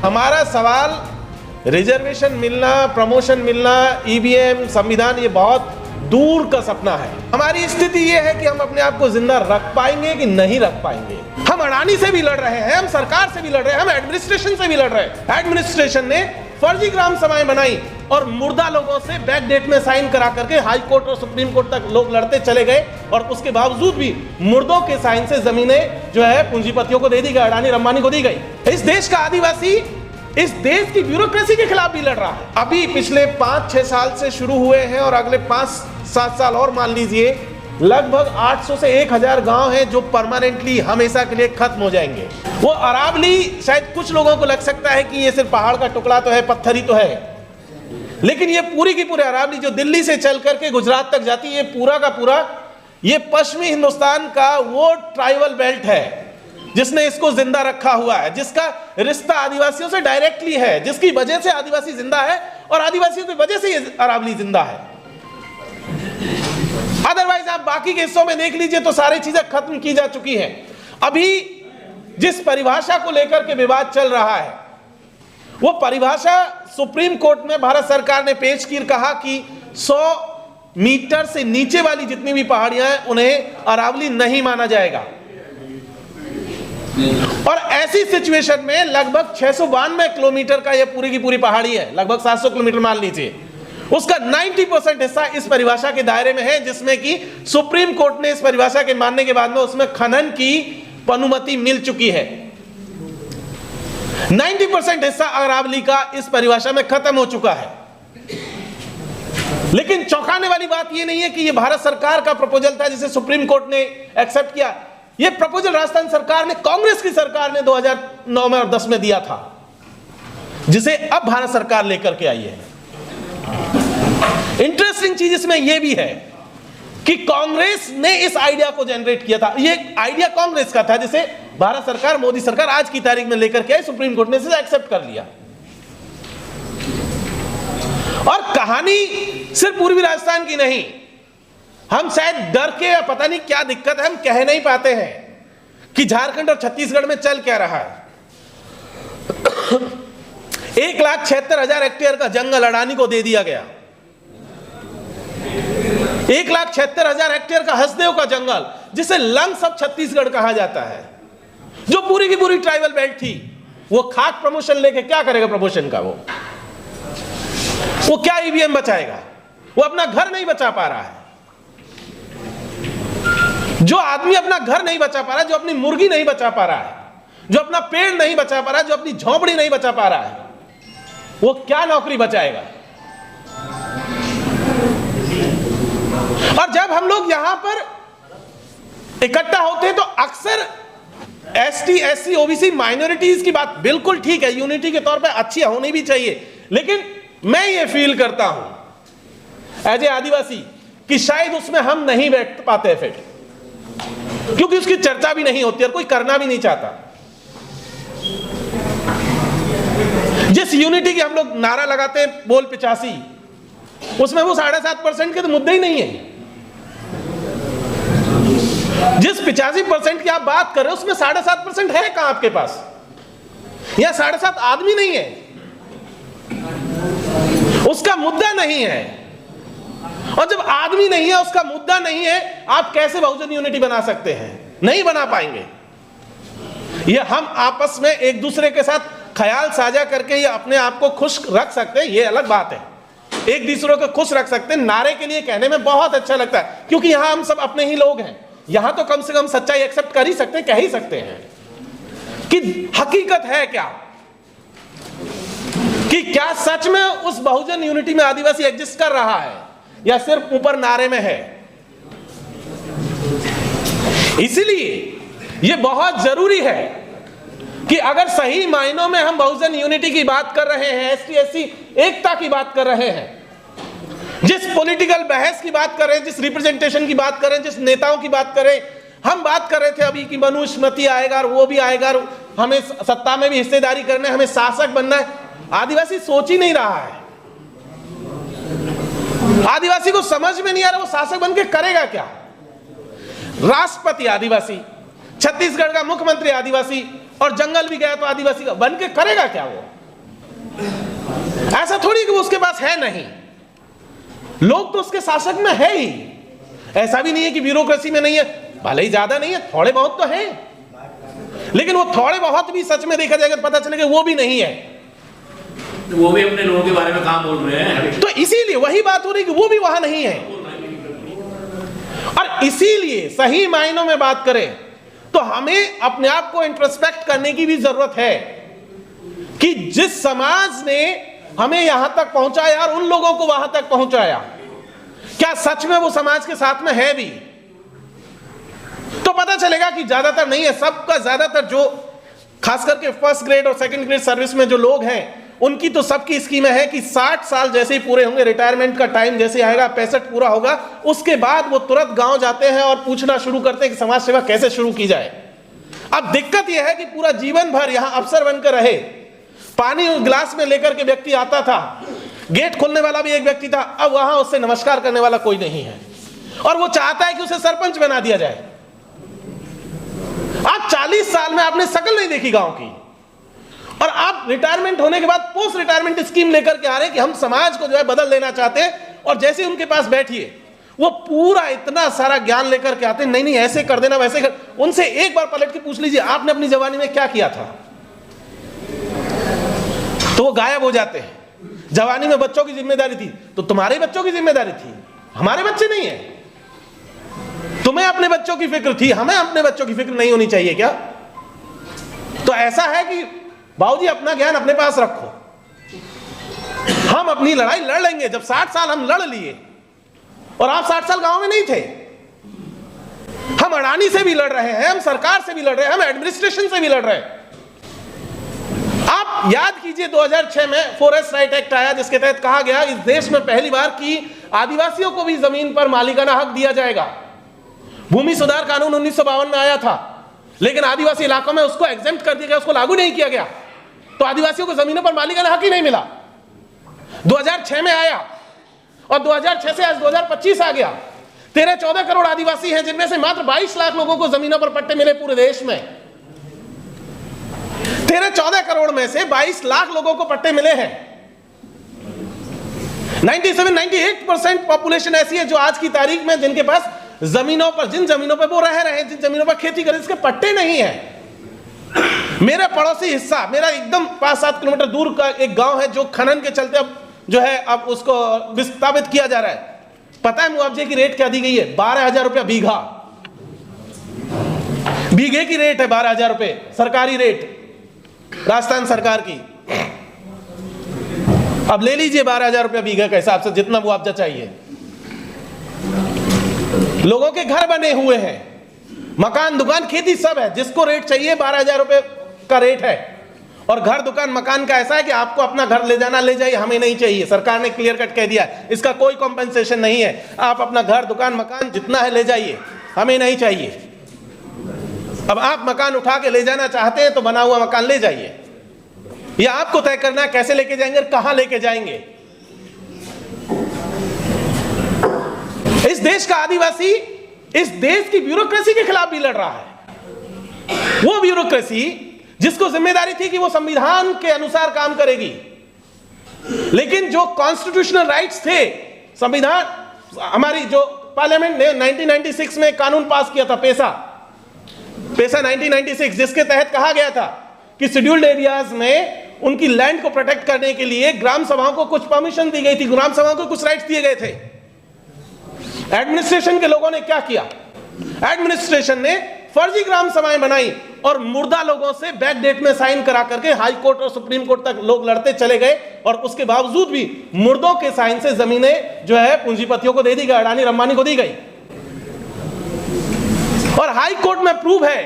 हमारा सवाल रिजर्वेशन मिलना, प्रमोशन मिलना, ईवीएम, संविधान, ये बहुत दूर का सपना है। हमारी स्थिति ये है कि हम अपने आप को जिंदा रख पाएंगे कि नहीं रख पाएंगे। हम अडानी से भी लड़ रहे हैं, हम सरकार से भी लड़ रहे हैं, हम एडमिनिस्ट्रेशन से भी लड़ रहे हैं। एडमिनिस्ट्रेशन ने फर्जी ग्राम सभाएं बनाई और मुर्दा लोगों से बैक डेट में साइन करा करके हाई कोर्ट और सुप्रीम कोर्ट तक लोग लड़ते चले गए और उसके बावजूद भी मुर्दों के साइन से जमीनें जो है पूंजीपतियों को दे दी गई, अडानी अंबानी को दी गई। इस देश का आदिवासी इस देश की ब्यूरोक्रेसी के खिलाफ भी लड़ रहा है। अभी पिछले 5-6 साल से शुरू हुए हैं और अगले 5-7 साल और मान लीजिए, लगभग 800 से 1000 गांव हैं जो परमानेंटली हमेशा के लिए खत्म हो जाएंगे। वो अरावली, शायद कुछ लोगों को लग सकता है कि ये सिर्फ पहाड़ का टुकड़ा तो है, पत्थर ही तो है, लेकिन ये पूरी की पूरी अरावली जो दिल्ली से चल करके गुजरात तक जाती है, ये पूरा का पूरा ये पश्चिमी हिंदुस्तान का वो ट्राइबल बेल्ट है जिसने इसको जिंदा रखा हुआ है, जिसका रिश्ता आदिवासियों से डायरेक्टली है, जिसकी वजह से आदिवासी जिंदा है और आदिवासियों की वजह से ये अरावली जिंदा है। अदरवाइज आप बाकी के हिस्सों में देख लीजिए तो सारी चीजें खत्म की जा चुकी हैं। अभी जिस परिभाषा को लेकर के विवाद चल रहा है, वो परिभाषा सुप्रीम कोर्ट में भारत सरकार ने पेश की, कहा कि 100 मीटर से नीचे वाली जितनी भी पहाड़ियां हैं उन्हें अरावली नहीं माना जाएगा। और ऐसी सिचुएशन में लगभग 692 किलोमीटर का यह पूरी की पूरी पहाड़ी है, लगभग 700 किलोमीटर मान लीजिए, उसका 90% हिस्सा इस परिभाषा के दायरे में है, जिसमें कि सुप्रीम कोर्ट ने इस परिभाषा के मानने के बाद में उसमें खनन की अनुमति मिल चुकी है। 90% हिस्सा अरावली का इस परिभाषा में खत्म हो चुका है। लेकिन चौंकाने वाली बात यह नहीं है कि यह भारत सरकार का प्रपोजल था जिसे सुप्रीम कोर्ट ने एक्सेप्ट किया। यह प्रपोजल राजस्थान सरकार ने, कांग्रेस की सरकार ने 2009 में और 10 में दिया था, जिसे अब भारत सरकार लेकर के आई है। इंटरेस्टिंग चीज इसमें यह भी है कि कांग्रेस ने इस आइडिया को जनरेट किया था। यह आइडिया कांग्रेस का था जिसे भारत सरकार, मोदी सरकार आज की तारीख में लेकर के आई, सुप्रीम कोर्ट ने इसे एक्सेप्ट कर लिया। और कहानी सिर्फ पूर्वी राजस्थान की नहीं, हम शायद डर के या पता नहीं क्या दिक्कत है, हम कह नहीं पाते हैं कि झारखंड और छत्तीसगढ़ में चल क्या रहा है। 1,76,000 हेक्टेयर का जंगल अडानी को दे दिया गया। 1,76,000 हेक्टेयर का हसदेव का जंगल, जिसे लंग्स ऑफ छत्तीसगढ़ कहा जाता है, जो पूरी की पूरी ट्राइबल बेल्ट थी, वो खाक प्रमोशन लेके क्या करेगा? प्रमोशन का वो क्या ईवीएम बचाएगा? वो अपना घर नहीं बचा पा रहा है। जो आदमी अपना घर नहीं बचा पा रहा है, जो अपनी मुर्गी नहीं बचा पा रहा है, जो अपना पेड़ नहीं बचा पा रहा है, जो अपनी झोपड़ी नहीं बचा पा रहा है, वो क्या नौकरी बचाएगा? और जब हम लोग यहां पर इकट्ठा होते हैं तो अक्सर एसटी, एससी, ओबीसी, माइनॉरिटीज की बात बिल्कुल ठीक है, यूनिटी के तौर पे अच्छी होनी भी चाहिए, लेकिन मैं ये फील करता हूं एज ए आदिवासी कि शायद उसमें हम नहीं बैठ पाते फिर, क्योंकि उसकी चर्चा भी नहीं होती और कोई करना भी नहीं चाहता। जिस यूनिटी की हम लोग नारा लगाते हैं, बोल 85, उसमें वो 7.5% के तो मुद्दे ही नहीं है। जिस 85% की आप बात कर रहे हो, उसमें 7.5% है कहां आपके पास? या 7.5 आदमी नहीं है, उसका मुद्दा नहीं है। और जब आदमी नहीं है, उसका मुद्दा नहीं है, आप कैसे बहुजन यूनिटी बना सकते हैं? नहीं बना पाएंगे। ये हम आपस में एक दूसरे के साथ ख्याल साझा करके ये अपने आप को खुश रख सकते हैं, ये अलग बात है। एक दूसरे को खुश रख सकते हैं, नारे के लिए कहने में बहुत अच्छा लगता है, क्योंकि यहां हम सब अपने ही लोग हैं। यहां तो कम से कम सच्चाई एक्सेप्ट कर ही सकते हैं, कह ही सकते हैं कि हकीकत है क्या, कि क्या सच में उस बहुजन यूनिटी में आदिवासी एग्जिस्ट कर रहा है या सिर्फ ऊपर नारे में है। इसलिए यह बहुत जरूरी है कि अगर सही मायनों में हम बहुजन यूनिटी की बात कर रहे हैं, एसटी एससी एकता की बात कर रहे हैं, जिस पॉलिटिकल बहस की बात कर रहे हैं, जिस रिप्रेजेंटेशन की बात कर रहे हैं, जिस नेताओं की बात कर रहे हैं, हम बात कर रहे थे अभी कि मनुस्मृति आएगा और वो भी आएगा, हमें सत्ता में भी हिस्सेदारी करना है, हमें शासक बनना है। आदिवासी सोच ही नहीं रहा है। आदिवासी को समझ में नहीं आ रहा वो शासक बन के करेगा क्या। राष्ट्रपति आदिवासी, छत्तीसगढ़ का मुख्यमंत्री आदिवासी, और जंगल भी गया तो आदिवासी का बन के करेगा क्या वो? ऐसा थोड़ी कि वो उसके पास है नहीं, लोग तो उसके शासक में है ही। ऐसा भी नहीं है कि ब्यूरोक्रेसी में नहीं है, भले ही ज्यादा नहीं है, थोड़े बहुत तो है, लेकिन वो थोड़े बहुत भी सच में देखा जाएगा तो पता चलेगा वो भी नहीं है। वो भी अपने लोगों के बारे में काम बोल रहे हैं, तो इसीलिए वही बात हो रही कि वो भी वहां नहीं है। और इसीलिए सही मायनों में बात करें तो हमें अपने आप को इंट्रोस्पेक्ट करने की भी जरूरत है कि जिस समाज ने हमें यहां तक पहुंचाया और उन लोगों को वहां तक पहुंचाया, क्या सच में वो समाज के साथ में है भी? तो पता चलेगा कि ज्यादातर नहीं है, सबका ज्यादातर जो खास करके फर्स्ट ग्रेड और सेकंड ग्रेड सर्विस में जो लोग हैं उनकी तो सबकी स्कीम है कि 60 साल जैसे ही पूरे होंगे, रिटायरमेंट का टाइम जैसे आएगा, 65 पूरा होगा, उसके बाद वो तुरंत गांव जाते हैं और पूछना शुरू करते हैं कि समाज सेवा कैसे शुरू की जाए। अब दिक्कत यह है कि पूरा जीवन भर यहां अफसर बनकर रहे, पानी गिलास में लेकर के व्यक्ति आता था, गेट खोलने वाला भी एक व्यक्ति था, अब वहां उससे नमस्कार करने वाला कोई नहीं है, और वो चाहता है कि उसे सरपंच बना दिया जाए। आज 40 साल में आपने शकल नहीं देखी गांव की, और आप रिटायरमेंट होने के बाद पोस्ट रिटायरमेंट स्कीम लेकर के आ रहे हैं कि हम समाज को जो है बदल लेना चाहते हैं, और जैसे ही उनके पास बैठिए वो पूरा इतना सारा ज्ञान लेकर के आते हैं, नहीं नहीं ऐसे कर देना वैसे कर। उनसे एक बार पलट के पूछ लीजिए आपने अपनी जवानी में क्या किया था, तो वो गायब हो जाते हैं। जवानी में बच्चों की जिम्मेदारी थी, तो तुम्हारे बच्चों की जिम्मेदारी थी, हमारे बच्चे नहीं है। तुम्हें अपने बच्चों की फिक्र थी, हमें अपने बच्चों की फिक्र नहीं होनी चाहिए क्या? तो ऐसा है कि बाबूजी अपना ज्ञान अपने पास रखो, हम अपनी लड़ाई लड़ लेंगे। जब 60 साल हम लड़ लिए, और आप 60 साल गांव में नहीं थे, हम अडानी से भी लड़ रहे हैं, हम सरकार से भी लड़ रहे हैं, हम एडमिनिस्ट्रेशन से भी लड़ रहे हैं। आप याद कीजिए 2006 में फॉरेस्ट राइट एक्ट आया, जिसके तहत कहा गया इस देश में पहली बार कि आदिवासियों को भी जमीन पर मालिकाना हक दिया जाएगा। भूमि सुधार कानून 1952 में आया था, लेकिन आदिवासी इलाकों में उसको एग्जेम्प्ट कर दिया गया, उसको लागू नहीं किया गया, तो आदिवासियों को जमीनों पर मालिकाना हक ही नहीं मिला। 2006 में आया, और 2006 से आज 2025 आ गया। 13-14 करोड़ आदिवासी हैं, जिनमें से मात्र 22 लाख लोगों को जमीनों पर पट्टे मिले पूरे देश में। 13-14 करोड़ में से 22 लाख लोगों को पट्टे मिले हैं। 97-98% पॉपुलेशन ऐसी है जो आज की तारीख में जिनके पास जमीनों पर, जिन जमीनों पर वो रह रहे हैं, जिन जमीनों पर खेती करें, इसके पट्टे नहीं है। मेरा पड़ोसी हिस्सा, मेरा एकदम 5-7 किलोमीटर दूर का एक गांव है जो खनन के चलते अब जो है अब उसको विस्थापित किया जा रहा है। पता है मुआवजे की रेट क्या दी गई है? 12,000 रुपया बीघा, बीघे की रेट है 12,000 रुपए, सरकारी रेट राजस्थान सरकार की। अब ले लीजिए 12,000 रुपया बीघे के हिसाब से जितना मुआवजा चाहिए। लोगों के घर बने हुए हैं, मकान दुकान खेती सब है, जिसको रेट चाहिए 12,000 रुपए का रेट है। और घर दुकान मकान का ऐसा है कि आपको अपना घर ले जाना ले जाइए, हमें नहीं चाहिए। सरकार ने क्लियर कट कह दिया है, इसका कोई कॉम्पेंसेशन नहीं है। आप अपना घर दुकान मकान जितना है ले जाइए, हमें नहीं चाहिए। अब आप मकान उठा के ले जाना चाहते हैं तो बना हुआ मकान ले जाइए, या आपको तय करना है कैसे लेके जाएंगे और कहां लेके जाएंगे। इस देश का आदिवासी इस देश की ब्यूरोक्रेसी के खिलाफ भी लड़ रहा है। वो ब्यूरोक्रेसी जिसको जिम्मेदारी थी कि वो संविधान के अनुसार काम करेगी, लेकिन जो कॉन्स्टिट्यूशनल राइट्स थे, संविधान, हमारी जो पार्लियामेंट ने 1996 में कानून पास किया था, पेसा 1996, जिसके तहत कहा गया था कि शेड्यूल्ड एरियाज में उनकी लैंड को प्रोटेक्ट करने के लिए ग्राम सभाओं को कुछ परमिशन दी गई थी, ग्राम सभाओं को कुछ राइट्स दिए गए थे। एडमिनिस्ट्रेशन के लोगों ने क्या किया? एडमिनिस्ट्रेशन ने फर्जी ग्राम सभाएं बनाई और मुर्दा लोगों से बैक डेट में साइन करा करके हाई कोर्ट और सुप्रीम कोर्ट तक लोग लड़ते चले गए, और उसके बावजूद भी मुर्दों के साइन से जमीनें जो है पूंजीपतियों को दे दी गई, अडानी अंबानी को दी गई। और हाई कोर्ट में प्रूव है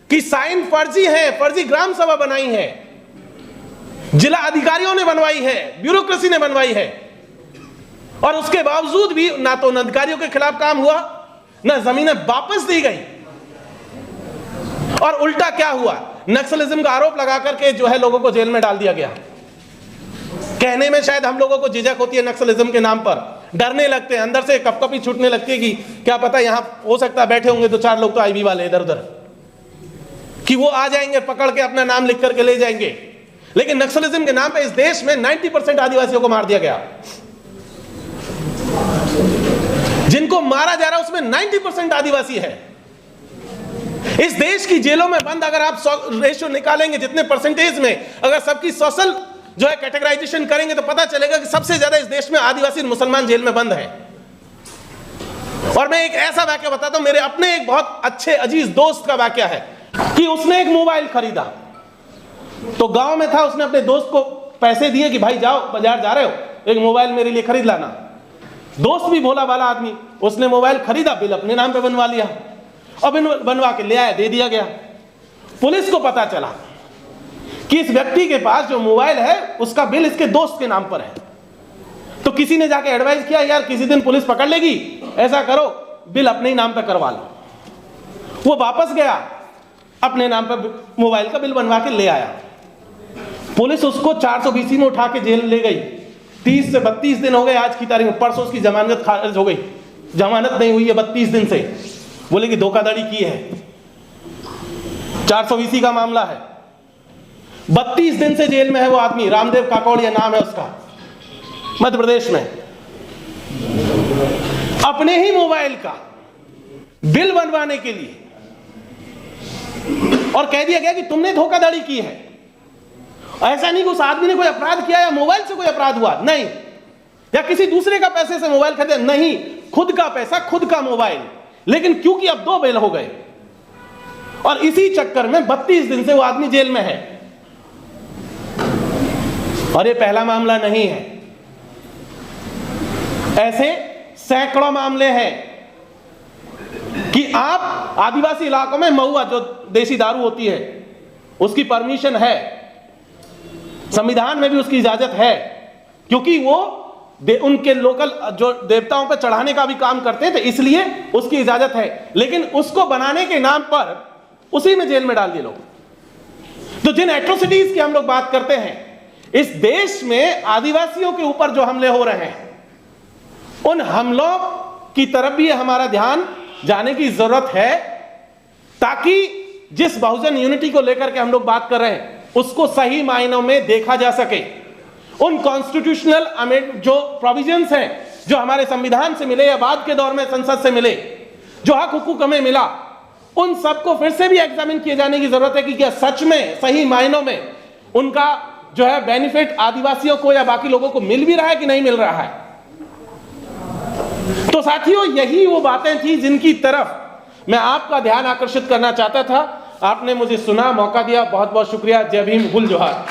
कि साइन फर्जी है, फर्जी ग्राम सभा बनाई है, जिला अधिकारियों ने बनवाई है, ब्यूरोक्रेसी ने बनवाई है, और उसके बावजूद भी ना तो उन अधिकारियों के खिलाफ काम हुआ, ना जमीनें वापस दी गई। और उल्टा क्या हुआ? नक्सलिज्म का आरोप लगा करके जो है लोगों को जेल में डाल दिया गया। कहने में शायद हम लोगों को झिझक होती है, नक्सलिज्म के नाम पर डरने लगते हैं, अंदर से कपकपी छूटने लगती है कि क्या पता यहां हो सकता है बैठे होंगे 2-4 लोग तो आईबी वाले इधर उधर। कि वो आ जाएंगे पकड़ के अपना नाम लिख करके ले जाएंगे। लेकिन नक्सलिज्म के नाम पे इस देश में 90% आदिवासियों को मार दिया गया। जिनको मारा जा रहा है उसमें 90% आदिवासी है। इस देश की जेलों में बंद, अगर आप रेशियो निकालेंगे जितने परसेंटेज में, अगर सबकी सोशल जो है कैटेगराइजेशन करेंगे तो पता चलेगा कि सबसे ज्यादा इस देश में आदिवासी और मुसलमान जेल में बंद हैं। और मैं एक ऐसा वाकया बताता हूं, मेरे अपने एक बहुत अच्छे अजीज दोस्त का वाकया है कि उसने एक मोबाइल खरीदा। तो गांव में था, उसने अपने दोस्त को पैसे दिए कि भाई जाओ बाजार जा रहे हो, एक मोबाइल मेरे लिए खरीद लाना। दोस्त भी भोला भाला आदमी, उसने मोबाइल खरीदा, बिल अपने नाम पे बनवा लिया और बिल बनवा के ले आया, दे दिया गया। पुलिस को पता चला कि इस व्यक्ति के पास जो मोबाइल है उसका बिल इसके दोस्त के नाम पर है। तो किसी ने जाके एडवाइस किया, यार किसी दिन पुलिस पकड़ लेगी, ऐसा करो बिल अपने ही नाम पे करवा लो। वो वापस गया, अपने नाम पे मोबाइल का बिल बनवा के ले आया। पुलिस उसको 420 में उठा के जेल ले गई। 30 से 32 दिन हो गए आज की तारीख में। परसों उसकी जमानत खारिज हो गई, जमानत नहीं हुई है 32 दिन से। बोले कि धोखाधड़ी की है। 420 का मामला है। 32 दिन से जेल में है वो आदमी। रामदेव काकौड़िया नाम है उसका, मध्य प्रदेश में। अपने ही मोबाइल का बिल बनवाने के लिए, और कह दिया गया कि तुमने धोखाधड़ी की है। ऐसा नहीं कि उस आदमी ने कोई अपराध किया या मोबाइल से कोई अपराध हुआ, नहीं, या किसी दूसरे का पैसे से मोबाइल खरीदा, नहीं, खुद का पैसा, खुद का मोबाइल। लेकिन क्योंकि अब 2 बिल हो गए और इसी चक्कर में 32 दिन से वो आदमी जेल में है। और ये पहला मामला नहीं है, ऐसे सैकड़ों मामले हैं कि आप आदिवासी इलाकों में महुआ जो देसी दारू होती है उसकी परमिशन है, संविधान में भी उसकी इजाजत है, क्योंकि वो उनके लोकल जो देवताओं पर चढ़ाने का भी काम करते थे, इसलिए उसकी इजाजत है। लेकिन उसको बनाने के नाम पर उसी में जेल में डाल दिए लोग। तो जिन एट्रोसिटीज की हम लोग बात करते हैं, इस देश में आदिवासियों के ऊपर जो हमले हो रहे हैं, उन हमलों की तरफ भी हमारा ध्यान जाने की जरूरत है, ताकि जिस बहुजन यूनिटी को लेकर के हम लोग बात कर रहे हैं उसको सही मायनों में देखा जा सके। उन कॉन्स्टिट्यूशनल जो प्रोविजंस हैं जो हमारे संविधान से मिले या बाद के दौर में संसद से मिले, जो हक हुकूक हमें मिला, उन सबको फिर से भी एग्जामिन किए जाने की जरूरत है कि क्या सच में सही मायनों में उनका जो है बेनिफिट आदिवासियों को या बाकी लोगों को मिल भी रहा है कि नहीं मिल रहा है। तो साथियों, यही वो बातें थी जिनकी तरफ मैं आपका ध्यान आकर्षित करना चाहता था। आपने मुझे सुना, मौका दिया, बहुत बहुत शुक्रिया। जय भीम, गुल जोहार।